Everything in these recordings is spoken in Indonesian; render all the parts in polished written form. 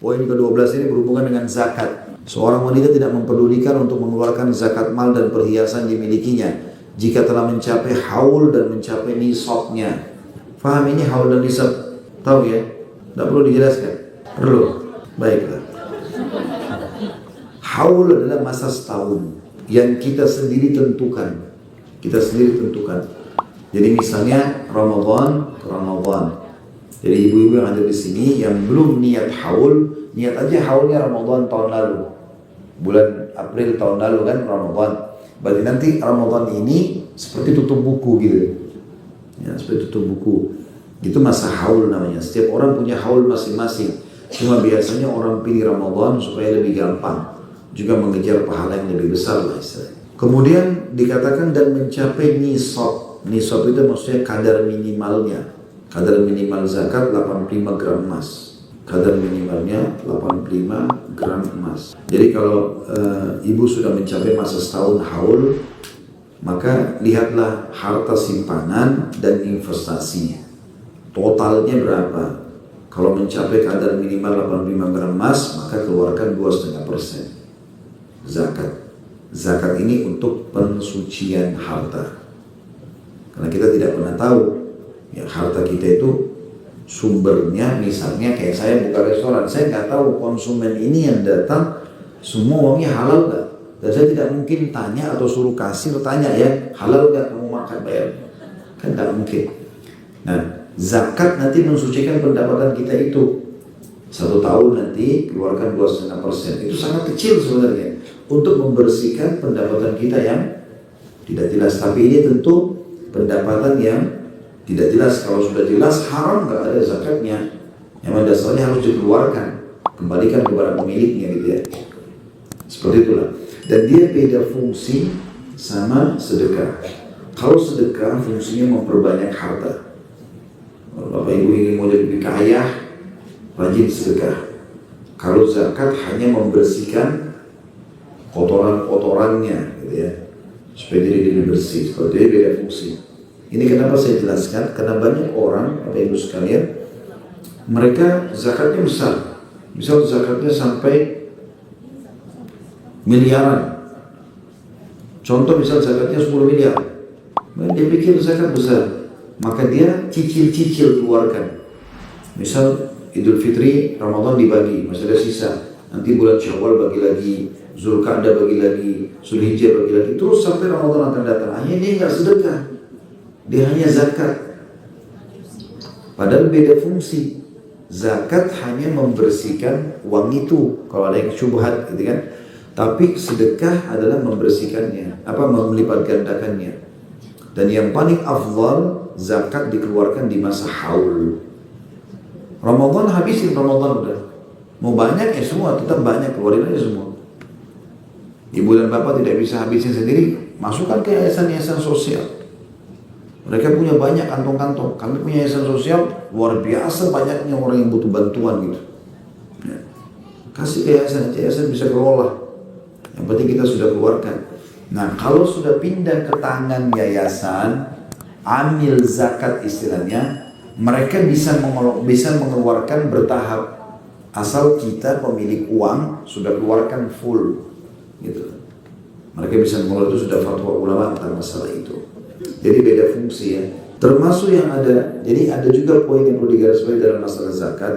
Poin ke-12 ini berhubungan dengan zakat. Seorang wanita tidak mempedulikan untuk mengeluarkan zakat mal dan perhiasan dimilikinya jika telah mencapai haul dan mencapai nisabnya. Faham ini haul dan nisab? Tahu ya? Tidak perlu dijelaskan? Perlu? Baiklah. Haul adalah masa setahun yang kita sendiri tentukan. Jadi misalnya Ramadan ke Ramadan. Jadi ibu-ibu yang ada di sini yang belum niat haul, niat aja haulnya Ramadan tahun lalu. Bulan April tahun lalu kan Ramadan. Berarti nanti Ramadan ini seperti tutup buku gitu. Ya, seperti tutup buku. Itu masa haul namanya. Setiap orang punya haul masing-masing. Cuma biasanya orang pilih Ramadan supaya lebih gampang. Juga mengejar pahala yang lebih besar lah istilahnya. Kemudian dikatakan dan mencapai nisab. Nisab itu maksudnya kadar minimalnya. Kadar minimal zakat 85 gram emas. Kadar minimalnya 85 gram emas. Jadi kalau ibu sudah mencapai masa setahun haul, maka lihatlah harta simpanan dan investasinya. Totalnya berapa? Kalau mencapai kadar minimal 85 gram emas, maka keluarkan 2,5% zakat. Zakat ini untuk pensucian harta. Karena kita tidak pernah tahu ya, harta kita itu sumbernya, misalnya kayak saya buka restoran, saya nggak tahu konsumen ini yang datang semua uangnya halal nggak, dan saya tidak mungkin tanya atau suruh kasir tanya ya halal nggak kamu makan bayar, kan nggak mungkin. Nah, zakat nanti mensucikan pendapatan kita itu. 1 tahun nanti keluarkan 2,5%, itu sangat kecil sebenarnya untuk membersihkan pendapatan kita yang tidak jelas. Tapi ini tentu pendapatan yang tidak jelas. Kalau sudah jelas haram, nggak ada zakatnya. Yang dasarnya harus dikeluarkan, kembalikan kepada pemiliknya gitu ya. Seperti itulah. Dan dia beda fungsi sama sedekah. Kalau sedekah fungsinya memperbanyak harta. Kalau Bapak Ibu ingin mau jadi lebih kaya, rajin sedekah. Kalau zakat hanya membersihkan kotoran-kotorannya gitu ya, supaya diri lebih bersih. Kalau dia beda fungsi. Ini kenapa saya jelaskan? Karena banyak orang, Bapak Ibu sekalian, mereka zakatnya besar. Misal zakatnya sampai miliaran. Contoh misal zakatnya 10 miliar. Dia pikir zakat besar, maka dia cicil-cicil keluarkan. Misal Idul Fitri, Ramadan dibagi, masih ada sisa. Nanti bulan Syawal bagi lagi, Zulqa'dah bagi lagi, Zulhijjah bagi lagi, terus sampai Ramadan akan datang. Hanya dia nggak sedekah, dia hanya zakat. Padahal beda fungsi. Zakat hanya membersihkan uang itu, kalau ada yang syubhat gitu kan. Tapi sedekah adalah membersihkannya, melipat gandakannya. Dan yang paling afdal, zakat dikeluarkan di masa haul. Ramadan habisin Ramadan udah. Mau banyak ya semua, tetap banyak, keluarin aja semua. Ibu dan bapak tidak bisa habisin sendiri, masukkan ke yayasan-yayasan sosial. Mereka punya banyak kantong-kantong. Kami punya yayasan sosial, luar biasa banyaknya orang yang butuh bantuan gitu. Ya. Kasih ke yayasan bisa kelola. Yang penting kita sudah keluarkan. Nah, kalau sudah pindah ke tangan yayasan, amil zakat istilahnya, mereka bisa mengeluarkan bertahap. Asal kita pemilik uang sudah keluarkan full gitu. Mereka bisa mengelola, itu sudah fatwa ulama tentang masalah itu. Jadi beda fungsi ya. Termasuk yang ada, jadi ada juga poin yang perlu digarisbawahi dalam masalah zakat.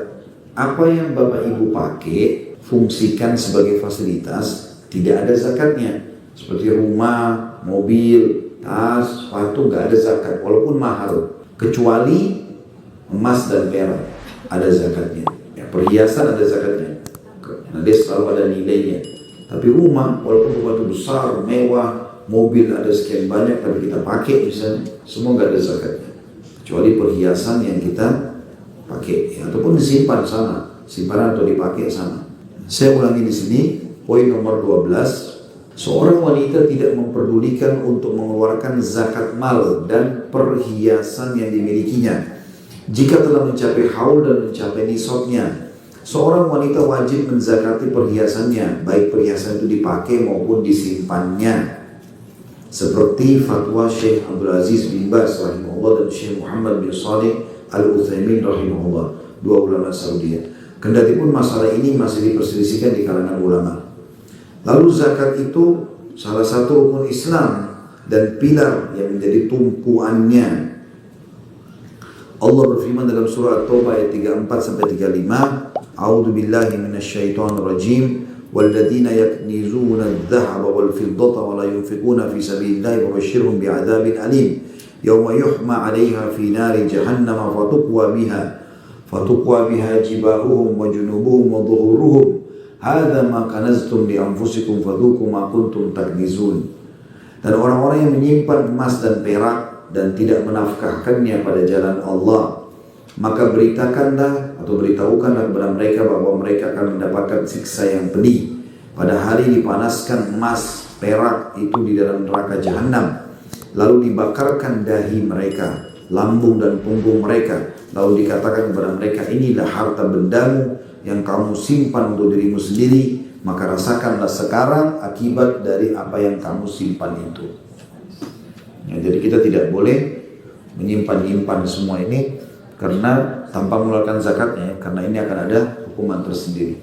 Apa yang Bapak Ibu pakai, fungsikan sebagai fasilitas, tidak ada zakatnya. Seperti rumah, mobil, tas, sepatu, nggak ada zakat walaupun mahal. Kecuali emas dan perak ada zakatnya. Ya, perhiasan ada zakatnya. Nah, dia selalu ada nilainya. Tapi rumah, walaupun rumah itu besar, mewah, mobil ada sekian banyak, tapi kita pakai misalnya, semua nggak ada zakatnya. Kecuali perhiasan yang kita pakai, ya, ataupun disimpan sana, simpanan atau dipakai sana. Saya ulangi di sini, poin nomor 12. Seorang wanita tidak memperdulikan untuk mengeluarkan zakat mal dan perhiasan yang dimilikinya jika telah mencapai haul dan mencapai nisabnya. Seorang wanita wajib menzakati perhiasannya, baik perhiasan itu dipakai maupun disimpannya. Seperti fatwa Syekh Abdul Aziz bin Baz rahimahullah dan Syekh Muhammad bin Saleh Al-Utsaimin rahimahullah, dua ulama Saudi. Kendati pun masalah ini masih diperselisihkan di kalangan ulama. Lalu zakat itu salah satu rukun Islam dan pilar yang menjadi tumpuannya. Allah berfirman dalam surah At-Taubah ayat 34 sampai 35, A'udzu billahi minasyaitonir rajim. والذين يكنزون الذهب والفضة ولا ينفقون في سبيل الله فبشرهم بعذاب أليم يوم يحمى عليها في نار جهنم فتقوى بها جباههم وجنوبهم وظهورهم هذا ما كنزتم لأنفسكم فذوقوا ما كنتم تكنزون. Dan orang-orang yang menyimpan emas dan perak dan tidak menafkahkannya pada jalan Allah, maka beritakanlah atau beritahukanlah kepada mereka bahwa mereka akan mendapatkan siksa yang pedih pada hari dipanaskan emas perak itu di dalam neraka jahanam, lalu dibakarkan dahi mereka, lambung dan punggung mereka, lalu dikatakan kepada mereka, inilah harta bendamu yang kamu simpan untuk dirimu sendiri, maka rasakanlah sekarang akibat dari apa yang kamu simpan itu. Ya, jadi kita tidak boleh menyimpan semua ini karena tanpa mengeluarkan zakatnya, karena ini akan ada hukuman tersendiri.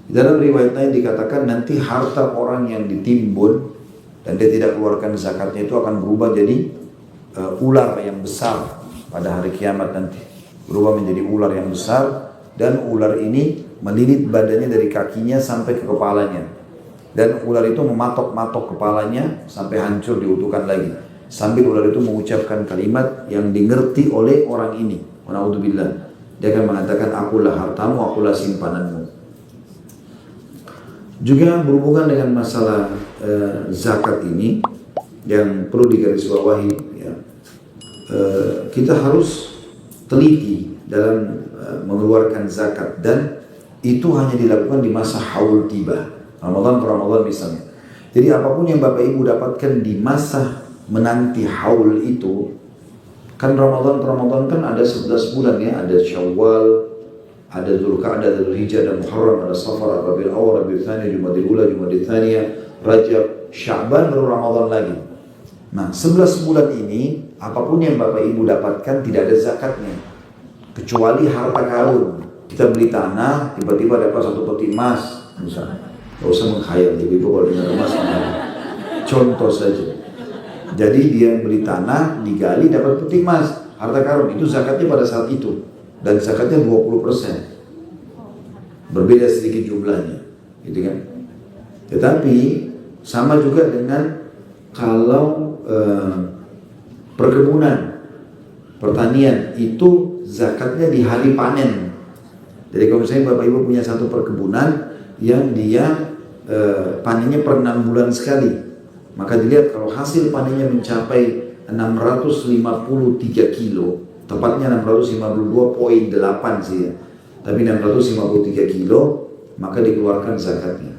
Di dalam riwayat lain dikatakan nanti harta orang yang ditimbun dan dia tidak keluarkan zakatnya itu akan berubah jadi ular yang besar pada hari kiamat nanti. Berubah menjadi ular yang besar, dan ular ini melilit badannya dari kakinya sampai ke kepalanya. Dan ular itu mematok-matok kepalanya sampai hancur diutuhkan lagi. Sambil ular itu mengucapkan kalimat yang dimengerti oleh orang ini. Na'udzubillah. Dia akan mengatakan, akulah hartamu, akulah simpananmu. Juga berhubungan dengan masalah zakat ini yang perlu digarisbawahi, ya. Kita harus teliti dalam mengeluarkan zakat, dan itu hanya dilakukan di masa haul tiba, Ramadan per Ramadan misalnya. Jadi apapun yang Bapak Ibu dapatkan di masa menanti haul itu, kan Ramadan kan ada 11 bulan ya, ada Syawal, ada Dzulqa'dah, ada Dzulhijjah, ada Muharram, ada Safar, Rabiul Awwal, Rabiul Tsani, Jumadil Ula, Jumadil Tsaniyah, Rajab, Sya'ban, baru Ramadan lagi. Nah, 11 bulan ini apapun yang Bapak Ibu dapatkan tidak ada zakatnya, kecuali harta karun. Kita beli tanah, tiba-tiba dapat satu peti emas misalnya. Gak usah menghayal, Ibu kalau dengar emas, contoh saja. Jadi dia beli tanah, digali, dapat peti emas, harta karun, itu zakatnya pada saat itu. Dan zakatnya 20%. Berbeda sedikit jumlahnya, gitu kan. Tetapi sama juga dengan kalau perkebunan, pertanian, itu zakatnya di hari panen. Jadi kalau misalnya Bapak Ibu punya satu perkebunan yang dia panennya per 6 bulan sekali, maka dilihat kalau hasil panennya mencapai 653 kilo, tepatnya 652,8 sih ya, tapi 653 kilo, maka dikeluarkan zakatnya.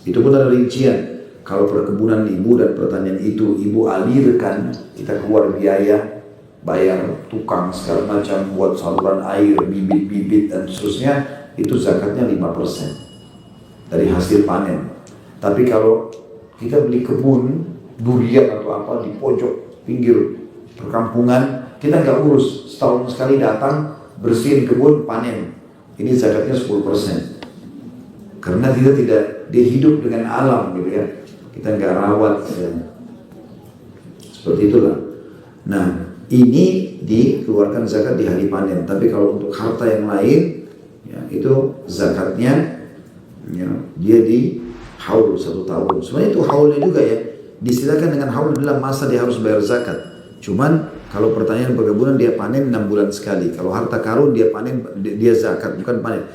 Itu pun ada rincian. Kalau perkebunan ibu dan pertanian itu ibu alirkan, kita keluar biaya, bayar tukang segala macam, buat saluran air, bibit-bibit dan seterusnya, itu zakatnya 5% dari hasil panen. Tapi kalau kita beli kebun durian atau apa di pojok pinggir perkampungan, kita nggak urus, setahun sekali datang bersihin kebun, panen, ini zakatnya 10%. Karena kita tidak dihidup dengan alam gitu ya, kita nggak rawat ya. Seperti itulah. Nah, ini dikeluarkan zakat di hari panen. Tapi kalau untuk harta yang lain, ya, itu zakatnya ya, dia di haul 1 tahun. Sebenarnya itu haulnya juga ya, disilakan dengan haul dalam masa dia harus bayar zakat. Cuman kalau pertanian perkebunan dia panen 6 bulan sekali. Kalau harta karun dia panen, dia zakat, bukan panen.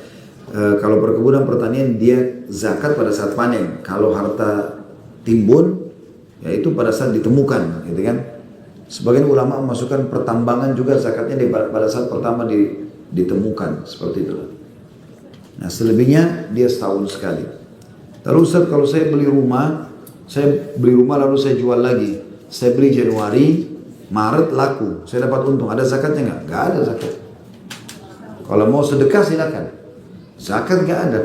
Kalau perkebunan pertanian dia zakat pada saat panen. Kalau harta timbun, ya itu pada saat ditemukan, gitu kan. Sebagian ulama memasukkan pertambangan juga zakatnya pada saat pertama ditemukan, seperti itu. Nah, selebihnya dia setahun sekali. Lalu Ustaz, kalau saya beli rumah lalu saya jual lagi. Saya beli Januari, Maret laku, saya dapat untung, ada zakatnya nggak? Nggak ada zakat. Kalau mau sedekah silakan, zakat nggak ada.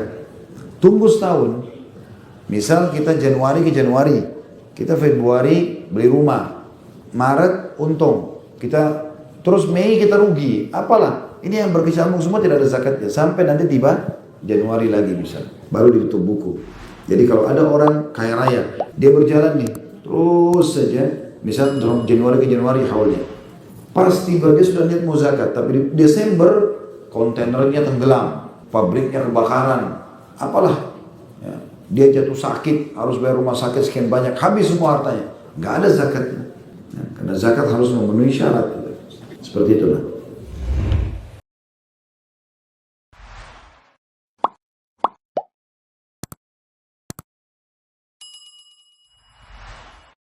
Tunggu setahun. Misal kita Januari ke Januari, kita Februari beli rumah, Maret untung, kita terus Mei kita rugi, apalah. Ini yang berkecamuk semua tidak ada zakatnya sampai nanti tiba Januari lagi bisa, baru ditutup buku. Jadi kalau ada orang kaya raya, dia berjalan nih, terus saja, misal dalam Januari ke Januari haulnya, pas tiba dia sudah niat mau zakat, tapi di Desember kontainernya tenggelam, pabriknya kebakaran, apalah, ya, dia jatuh sakit, harus bayar rumah sakit sekian banyak, habis semua hartanya, nggak ada zakatnya. Karena zakat harus memenuhi syarat, seperti itulah.